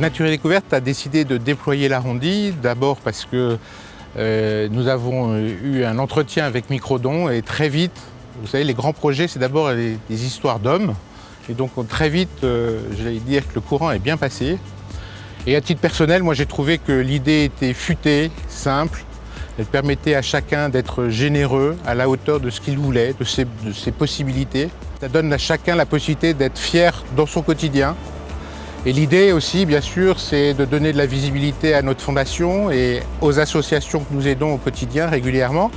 Nature et Découverte a décidé de déployer l'arrondi, d'abord parce que nous avons eu un entretien avec Microdon et très vite, vous savez, les grands projets, c'est d'abord des histoires d'hommes. Et donc très vite, j'allais dire que le courant est bien passé. Et à titre personnel, moi j'ai trouvé que l'idée était futée, simple. Elle permettait à chacun d'être généreux, à la hauteur de ce qu'il voulait, de ses possibilités. Ça donne à chacun la possibilité d'être fier dans son quotidien. Et l'idée aussi, bien sûr, c'est de donner de la visibilité à notre fondation et aux associations que nous aidons au quotidien régulièrement.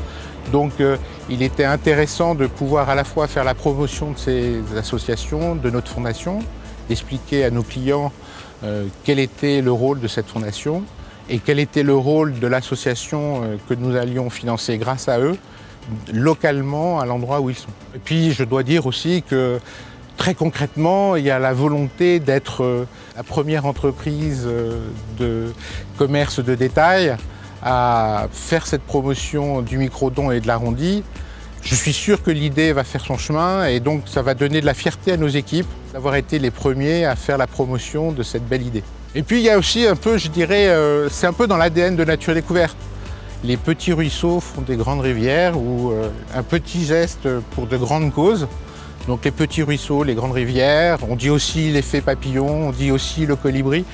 Donc il était intéressant de pouvoir à la fois faire la promotion de ces associations, de notre fondation, d'expliquer à nos clients quel était le rôle de cette fondation et quel était le rôle de l'association que nous allions financer grâce à eux, localement à l'endroit où ils sont. Et puis je dois dire aussi que très concrètement, il y a la volonté d'être la première entreprise de commerce de détail à faire cette promotion du microdon et de l'arrondi. Je suis sûr que l'idée va faire son chemin et donc ça va donner de la fierté à nos équipes d'avoir été les premiers à faire la promotion de cette belle idée. Et puis il y a aussi un peu, je dirais, c'est un peu dans l'ADN de Nature et Découverte. Les petits ruisseaux font des grandes rivières ou un petit geste pour de grandes causes. Donc les petits ruisseaux, les grandes rivières, on dit aussi l'effet papillon, on dit aussi le colibri.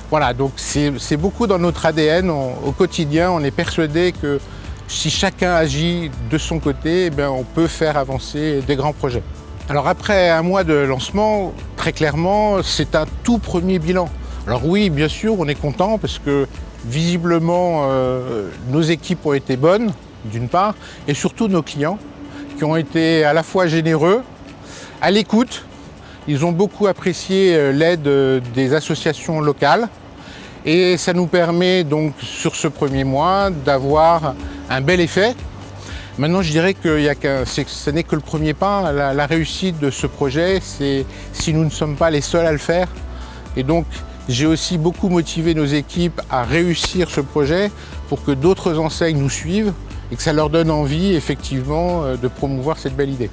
Voilà, donc c'est beaucoup dans notre ADN. Au quotidien, on est persuadé que si chacun agit de son côté, eh bien, on peut faire avancer des grands projets. Alors après un mois de lancement, très clairement, c'est un tout premier bilan. Alors oui, bien sûr, on est content parce que visiblement, nos équipes ont été bonnes, d'une part, et surtout nos clients, qui ont été à la fois généreux, à l'écoute. Ils ont beaucoup apprécié l'aide des associations locales et ça nous permet donc sur ce premier mois d'avoir un bel effet. Maintenant je dirais que ce n'est que le premier pas. La réussite de ce projet, c'est si nous ne sommes pas les seuls à le faire. Et donc j'ai aussi beaucoup motivé nos équipes à réussir ce projet pour que d'autres enseignes nous suivent et que ça leur donne envie effectivement de promouvoir cette belle idée.